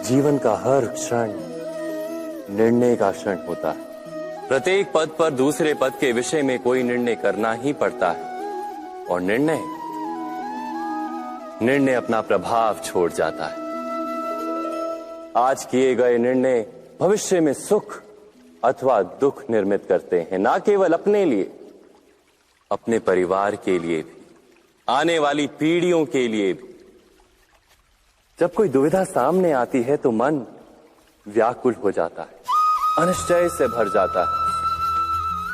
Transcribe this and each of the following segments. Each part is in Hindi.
जीवन का हर क्षण निर्णय का क्षण होता है। प्रत्येक पद पर दूसरे पद के विषय में कोई निर्णय करना ही पड़ता है और निर्णय अपना प्रभाव छोड़ जाता है। आज किए गए निर्णय भविष्य में सुख अथवा दुख निर्मित करते हैं, ना केवल अपने लिए, अपने परिवार के लिए भी, आने वाली पीढ़ियों के लिए भी। जब कोई दुविधा सामने आती है तो मन व्याकुल हो जाता है, अनिश्चय से भर जाता है।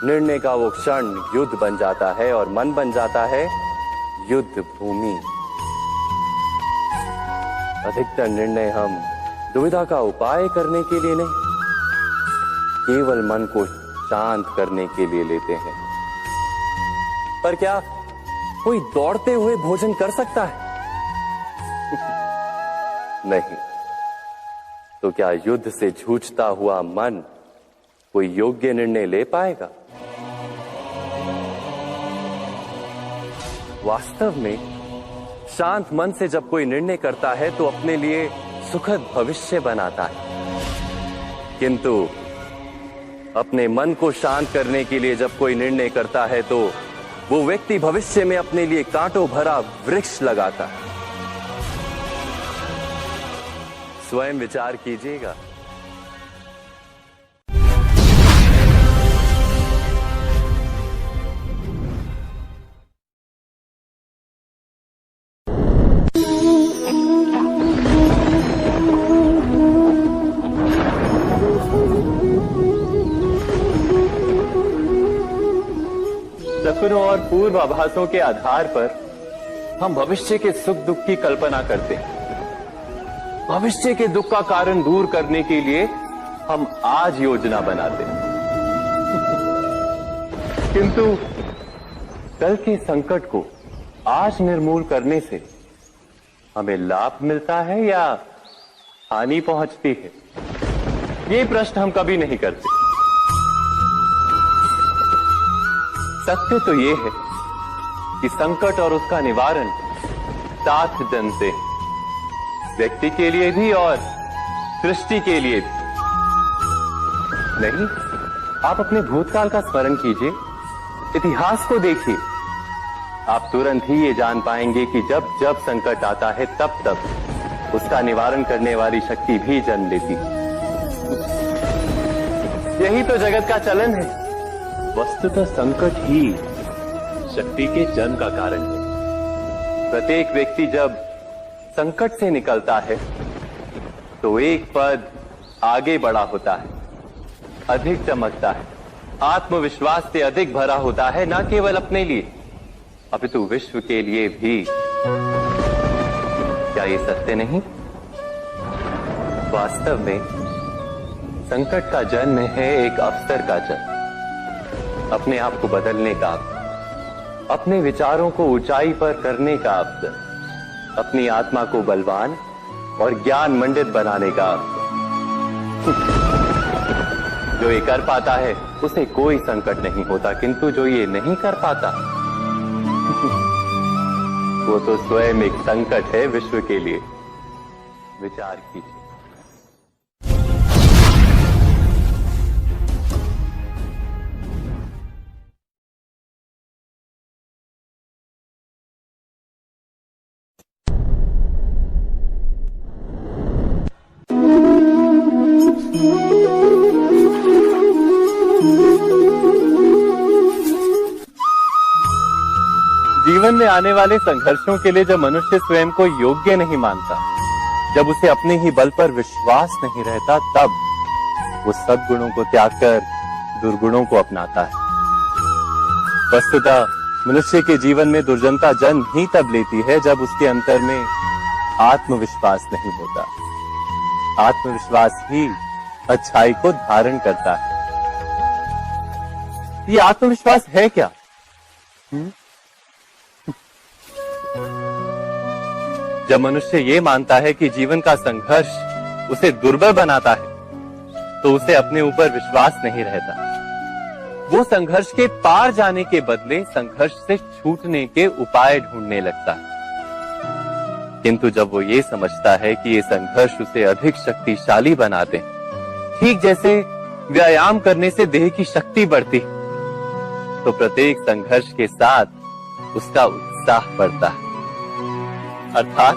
निर्णय का वो क्षण युद्ध बन जाता है और मन बन जाता है युद्ध भूमि। अधिकतर निर्णय हम दुविधा का उपाय करने के लिए नहीं, केवल मन को शांत करने के लिए लेते हैं। पर क्या कोई दौड़ते हुए भोजन कर सकता है? नहीं। तो क्या युद्ध से जूझता हुआ मन कोई योग्य निर्णय ले पाएगा? वास्तव में शांत मन से जब कोई निर्णय करता है तो अपने लिए सुखद भविष्य बनाता है। किंतु अपने मन को शांत करने के लिए जब कोई निर्णय करता है तो वो व्यक्ति भविष्य में अपने लिए कांटों भरा वृक्ष लगाता है। स्वयं विचार कीजिएगा। सपनों और पूर्वाभासों के आधार पर हम भविष्य के सुख दुख की कल्पना करते हैं। भविष्य के दुख का कारण दूर करने के लिए हम आज योजना बनाते हैं। किंतु कल के संकट को आज निर्मूल करने से हमें लाभ मिलता है या हानि पहुंचती है? ये प्रश्न हम कभी नहीं करते। सत्य तो ये है कि संकट और उसका निवारण साथ जन से, व्यक्ति के लिए भी और सृष्टि के लिए भी। नहीं, आप अपने भूतकाल का स्मरण कीजिए, इतिहास को देखिए। आप तुरंत ही ये जान पाएंगे कि जब जब संकट आता है तब तब उसका निवारण करने वाली शक्ति भी जन्म लेती है। यही तो जगत का चलन है। वस्तुतः संकट ही शक्ति के जन्म का कारण है। प्रत्येक व्यक्ति जब संकट से निकलता है तो एक पद आगे बढ़ा होता है, अधिक चमकता है, आत्मविश्वास से अधिक भरा होता है, न केवल अपने लिए अपितु विश्व के लिए भी। क्या ये सत्य नहीं? वास्तव में संकट का जन्म है एक अवसर का जन्म, अपने आप को बदलने का, अपने विचारों को ऊंचाई पर करने का अवसर, अपनी आत्मा को बलवान और ज्ञान मंडित बनाने का अवसर। जो ये कर पाता है उसे कोई संकट नहीं होता, किंतु जो ये नहीं कर पाता वो तो स्वयं एक संकट है विश्व के लिए। विचार कीजिए। जीवन में आने वाले संघर्षों के लिए जब मनुष्य स्वयं को योग्य नहीं मानता, जब उसे अपने ही बल पर विश्वास नहीं रहता, तब वो सद्गुणों को त्याग कर दुर्गुणों को अपनाता है। वस्तुतः मनुष्य के जीवन में दुर्जनता जन्म ही तब लेती है जब उसके अंतर में आत्मविश्वास नहीं होता। आत्मविश्वास ही अच्छाई को धारण करता है। ये आत्मविश्वास है क्या? जब मनुष्य ये मानता है कि जीवन का संघर्ष उसे दुर्बल बनाता है, तो उसे अपने ऊपर विश्वास नहीं रहता। वो संघर्ष के पार जाने के बदले संघर्ष से छूटने के उपाय ढूंढने लगता है। किंतु जब वो ये समझता है कि ये संघर्ष उसे अधिक शक्तिशाली बनाते हैं, ठीक जैसे व्यायाम करने से देह की शक्ति बढ़ती, तो प्रत्येक संघर्ष के साथ उसका उत्साह बढ़ता है। अर्थात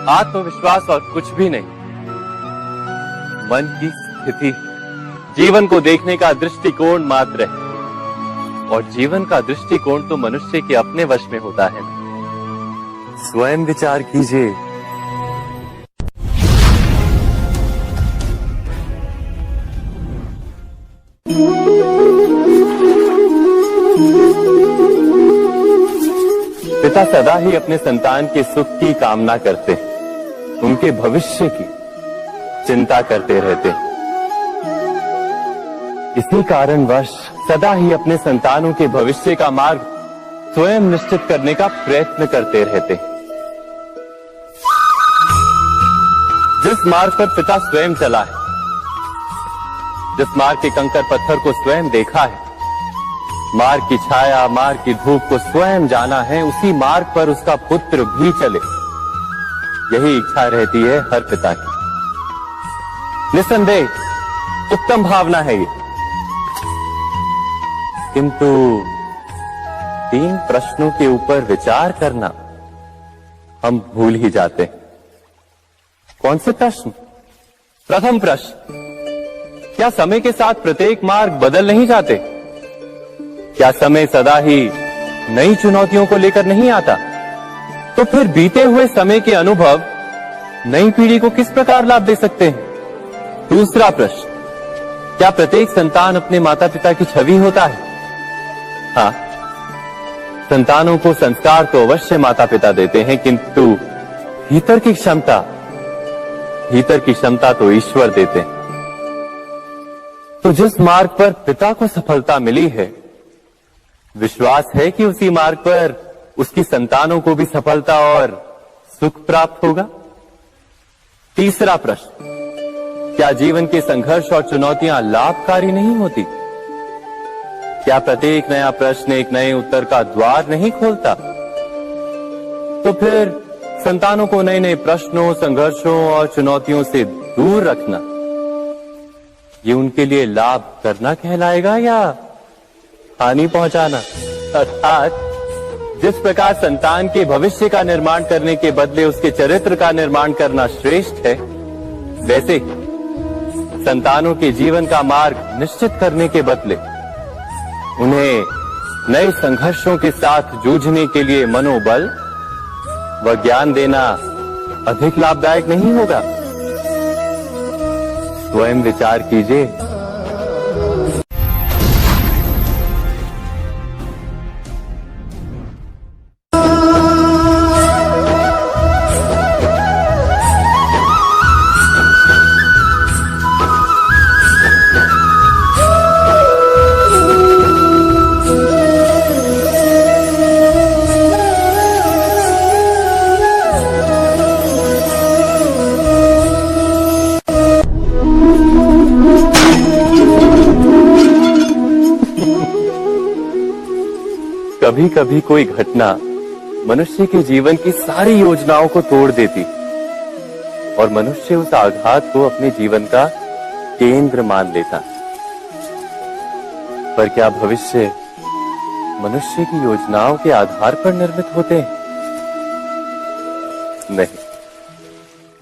आत्मविश्वास और कुछ भी नहीं, मन की स्थिति, जीवन को देखने का दृष्टिकोण मात्र है। और जीवन का दृष्टिकोण तो मनुष्य के अपने वश में होता है। स्वयं विचार कीजिए। पिता सदा ही अपने संतान के सुख की कामना करते हैं, उनके भविष्य की चिंता करते रहते हैं। इसी कारणवश सदा ही अपने संतानों के भविष्य का मार्ग स्वयं निश्चित करने का प्रयत्न करते रहते हैं। जिस मार्ग पर पिता स्वयं चला है, जिस मार्ग के कंकर पत्थर को स्वयं देखा है, मार्ग की छाया, मार्ग की धूप को स्वयं जाना है, उसी मार्ग पर उसका पुत्र भी चले, यही इच्छा रहती है हर पिता की। निसंदेह उत्तम भावना है ये, किंतु 3 प्रश्नों के ऊपर विचार करना हम भूल ही जाते हैं। कौन से प्रश्न? प्रथम प्रश्न, क्या समय के साथ प्रत्येक मार्ग बदल नहीं जाते? क्या समय सदा ही नई चुनौतियों को लेकर नहीं आता? तो फिर बीते हुए समय के अनुभव नई पीढ़ी को किस प्रकार लाभ दे सकते हैं? दूसरा प्रश्न, क्या प्रत्येक संतान अपने माता पिता की छवि होता है? हाँ, संतानों को संस्कार तो अवश्य माता पिता देते हैं, किंतु भीतर की क्षमता तो ईश्वर देते हैं। तो जिस मार्ग पर पिता को सफलता मिली है, विश्वास है कि उसी मार्ग पर उसकी संतानों को भी सफलता और सुख प्राप्त होगा। तीसरा प्रश्न, क्या जीवन के संघर्ष और चुनौतियां लाभकारी नहीं होती? क्या प्रत्येक नया प्रश्न एक नए उत्तर का द्वार नहीं खोलता? तो फिर संतानों को नए नए प्रश्नों, संघर्षों और चुनौतियों से दूर रखना, ये उनके लिए लाभ करना कहलाएगा या हानि पहुंचाना? अर्थात जिस प्रकार संतान के भविष्य का निर्माण करने के बदले उसके चरित्र का निर्माण करना श्रेष्ठ है, वैसे संतानों के जीवन का मार्ग निश्चित करने के बदले उन्हें नए संघर्षों के साथ जूझने के लिए मनोबल व ज्ञान देना अधिक लाभदायक नहीं होगा? स्वयं विचार कीजिए। कभी कभी कोई घटना मनुष्य के जीवन की सारी योजनाओं को तोड़ देती और मनुष्य उस आघात को अपने जीवन का केंद्र मान लेता। पर क्या भविष्य मनुष्य की योजनाओं के आधार पर निर्मित होते हैं? नहीं।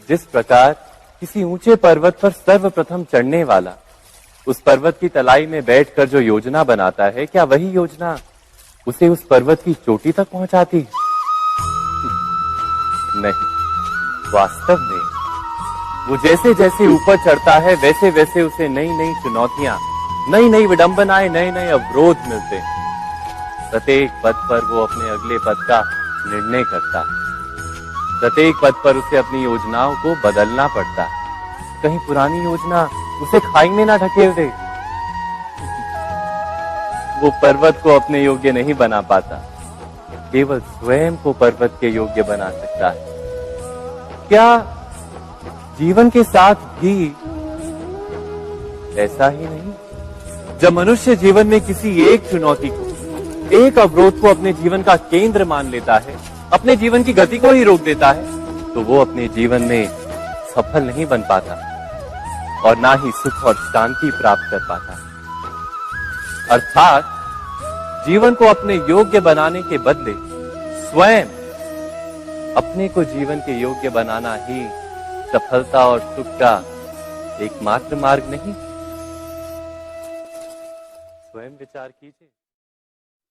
जिस प्रकार किसी ऊंचे पर्वत पर सर्वप्रथम चढ़ने वाला उस पर्वत की तलाई में बैठकर जो योजना बनाता है, क्या वही योजना उसे उस पर्वत की चोटी तक पहुंचाती है? नहीं। वास्तव में वो जैसे जैसे ऊपर चढ़ता है, वैसे वैसे उसे नई नई चुनौतियां, नई नई विडंबनाएं, नए नए अवरोध मिलते हैं। प्रत्येक पद पर वो अपने अगले पद का निर्णय करता है। प्रत्येक पद पर उसे अपनी योजनाओं को बदलना पड़ता है। कहीं पुरानी योजना उसे खाई में ना ढकेल दे। वो पर्वत को अपने योग्य नहीं बना पाता, केवल स्वयं को पर्वत के योग्य बना सकता है। क्या जीवन के साथ भी ऐसा ही नहीं? जब मनुष्य जीवन में किसी एक चुनौती को, एक अवरोध को अपने जीवन का केंद्र मान लेता है, अपने जीवन की गति को ही रोक देता है तो वो अपने जीवन में सफल नहीं बन पाता और ना ही सुख और शांति प्राप्त कर पाता। अर्थात जीवन को अपने योग्य बनाने के बदले स्वयं अपने को जीवन के योग्य बनाना ही सफलता और सुख का एकमात्र मार्ग नहीं। स्वयं विचार कीजिए।